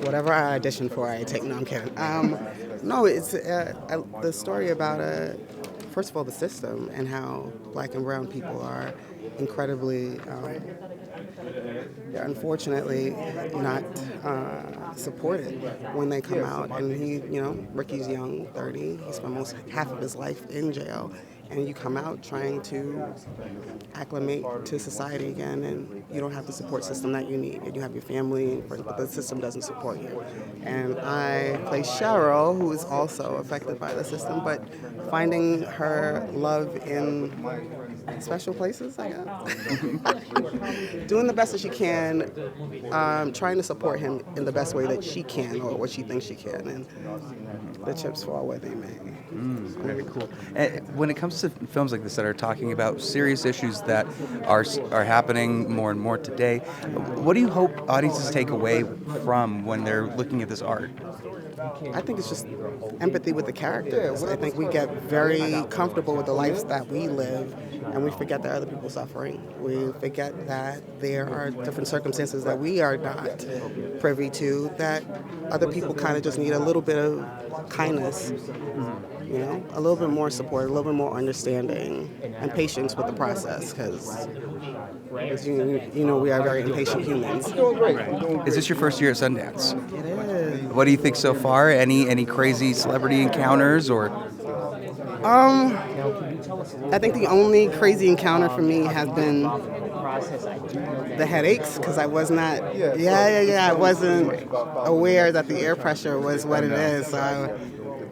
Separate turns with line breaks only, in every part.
Whatever I audition for, I take. No, I'm kidding. No, it's the story about first of all, the system and how black and brown people are incredibly, unfortunately, not supported when they come out. And Ricky's young, 30. He spent most half of his life in jail. And you come out trying to acclimate to society again, and you don't have the support system that you need. And you have your family and friends, but the system doesn't support you. And I play Cheryl, who is also affected by the system, but finding her love in special places, I guess. Doing the best that she can, trying to support him in the best way that she can, or what she thinks she can, and the chips fall where they may.
Very cool. When it comes to films like this that are talking about serious issues that are happening more and more today, what do you hope audiences take away from when they're looking at this art?
I think it's just empathy with the characters. I think we get very comfortable with the lives that we live, and we forget that other people are suffering. We forget that there are different circumstances that we are not privy to, that other people kind of just need a little bit of kindness, a little bit more support, a little bit more understanding, and patience with the process, because we are very impatient humans.
Is this your first year at Sundance?
It is.
What do you think so far? Any crazy celebrity encounters or?
I think the only crazy encounter for me has been the headaches, because I was not, I wasn't aware that the air pressure was what it is. So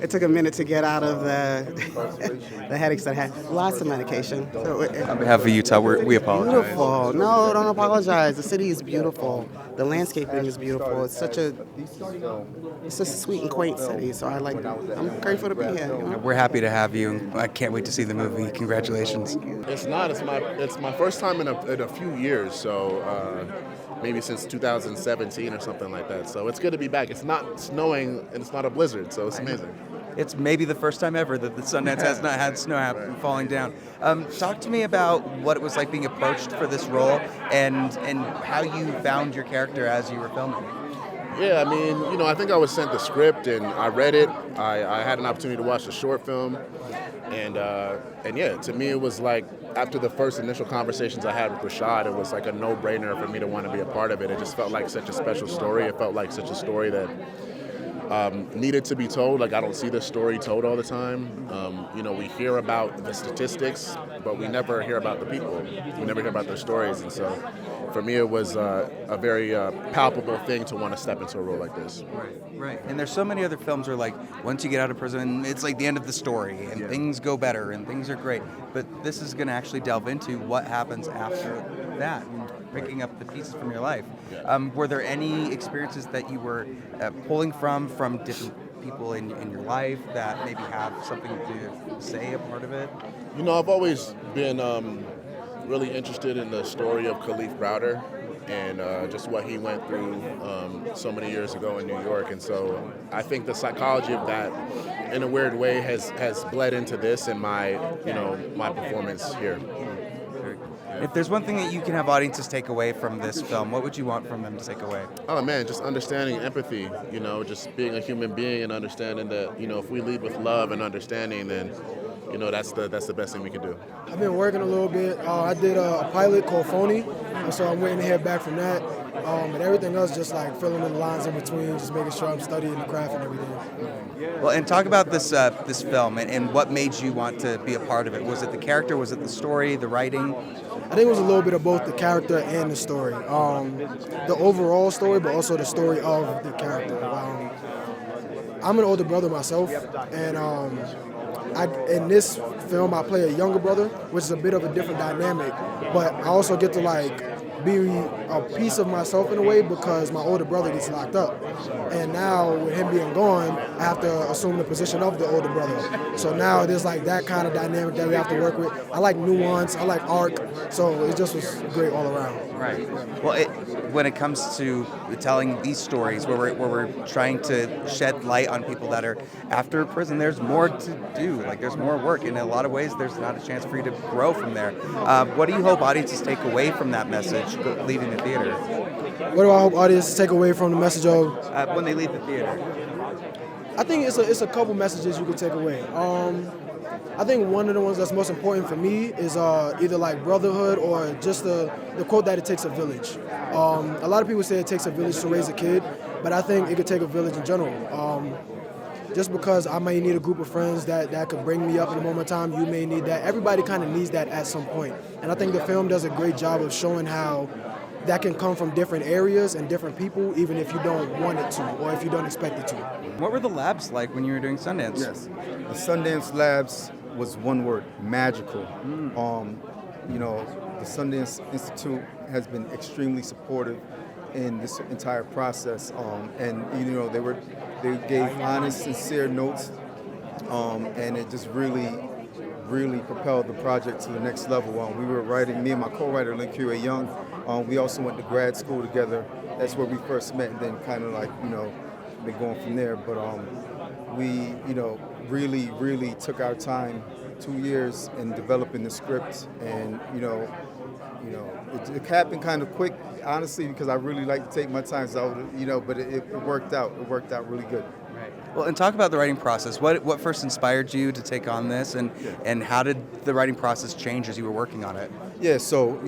it took a minute to get out of the headaches that I had. Lots of medication. So
On behalf of Utah, we apologize.
Beautiful. No, don't apologize. The city is beautiful. The landscaping is beautiful. It's such a sweet and quaint city. So I'm grateful to be here.
We're happy to have you. I can't wait to see the movie. Congratulations.
It's not. It's my first time in a few years. So maybe since 2017 or something like that. So it's good to be back. It's not snowing and it's not a blizzard. So it's amazing.
It's maybe the first time ever that the Sundance has not had snow falling down. Talk to me about what it was like being approached for this role and how you found your character as you were filming.
Yeah, I mean, I think I was sent the script and I read it. I had an opportunity to watch the short film, and yeah, to me it was like after the first initial conversations I had with Rashad, it was like a no-brainer for me to want to be a part of it. It just felt like such a special story. It felt like such a story that needed to be told. Like, I don't see this story told all the time. We hear about the statistics, but we never hear about the people. We never hear about their stories. And so for me, it was a very palpable thing to want to step into a role like this.
Right. And there's so many other films where, like, once you get out of prison, it's like the end of the story and things go better and things are great. But this is going to actually delve into what happens after that and picking up the pieces from your life. Were there any experiences that you were pulling from different people in your life that maybe have something to say a part of it?
I've always been really interested in the story of Khalif Browder and just what he went through so many years ago in New York. And so I think the psychology of that, in a weird way, has bled into this and my performance here.
If there's one thing that you can have audiences take away from this film, what would you want from them to take away?
Oh man, just understanding empathy, just being a human being and understanding that, if we lead with love and understanding, then, that's the best thing we can do.
I've been working a little bit. I did a pilot called Phony, and so I'm waiting to hear back from that. And everything else, just like filling in the lines in between, just making sure I'm studying the craft and everything.
Well, and talk about this film and what made you want to be a part of it. Was it the character? Was it the story, the writing?
I think it was a little bit of both the character and the story. The overall story, but also the story of the character. I'm an older brother myself, and in this film I play a younger brother, which is a bit of a different dynamic, but I also get to be a piece of myself in a way because my older brother gets locked up. And now with him being gone, I have to assume the position of the older brother. So now there's that kind of dynamic that we have to work with. I like nuance, I like arc, so it just was great all around.
Right. Well, when it comes to telling these stories where we're trying to shed light on people that are after prison, there's more to do. Like, there's more work. In a lot of ways, there's not a chance for you to grow from there. What do you hope audiences take away from that message message leaving the theater?
What do I hope audiences take away from the message of?
When they leave the theater.
I think it's a couple messages you could take away. I think one of the ones that's most important for me is either like brotherhood or just the quote that it takes a village. A lot of people say it takes a village to raise a kid, but I think it could take a village in general. Just because I may need a group of friends that could bring me up in a moment of time, you may need that. Everybody kind of needs that at some point. And I think the film does a great job of showing how that can come from different areas and different people, even if you don't want it to or if you don't expect it to.
What were the labs like when you were doing Sundance?
Yes, the Sundance Labs was one word: magical. The Sundance Institute has been extremely supportive in this entire process, and they gave honest, sincere notes, and it just really propelled the project to the next level. We were writing, me and my co-writer Link Young. We also went to grad school together. That's where we first met, and then kind of been going from there. But we, really took our time, 2 years in developing the script, and it happened kind of quick, honestly, because I really like to take my time. So but it worked out. It worked out really good.
Well, and talk about the writing process. What first inspired you to take on this, and how did the writing process change as you were working on it?
Yeah, so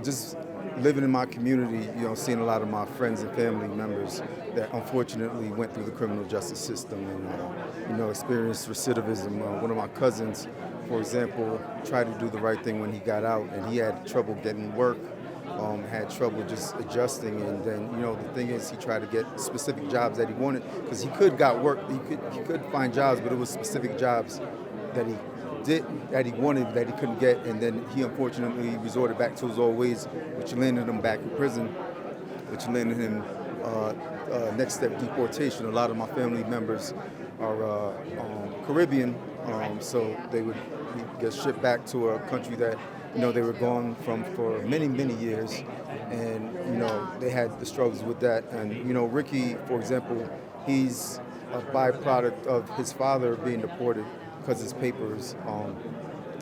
just living in my community, seeing a lot of my friends and family members that unfortunately went through the criminal justice system and experienced recidivism. One of my cousins, for example, tried to do the right thing when he got out, and he had trouble getting work. Had trouble just adjusting, and then the thing is, he tried to get specific jobs that he wanted, because he could find jobs, but it was specific jobs that he wanted that he couldn't get, and then he unfortunately resorted back to his old ways, which landed him back in prison, which landed him next step deportation. A lot of my family members are Caribbean, so they would get shipped back to a country that they were gone from for many, many years, and they had the struggles with that. And Ricky, for example, he's a byproduct of his father being deported because his papers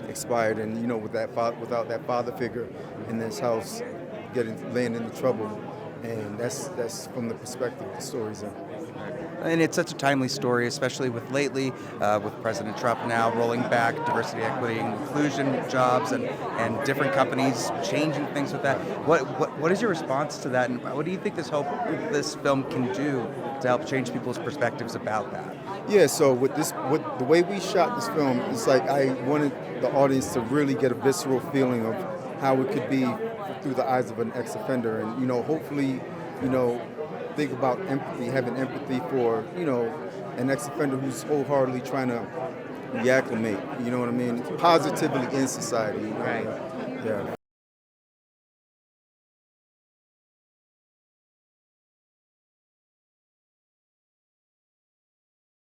expired, and without that father figure in this house, laying into trouble, and that's from the perspective the story's in.
And it's such a timely story, especially with lately, with President Trump now rolling back diversity, equity, and inclusion jobs, and different companies changing things with that. What is your response to that, and what do you think this film can do to help change people's perspectives about that?
Yeah, so with the way we shot this film, it's like I wanted the audience to really get a visceral feeling of how it could be through the eyes of an ex-offender, and hopefully, think about empathy, having empathy for, an ex-offender who's wholeheartedly trying to reacclimate, you know what I mean, positively in society. Right. Yeah.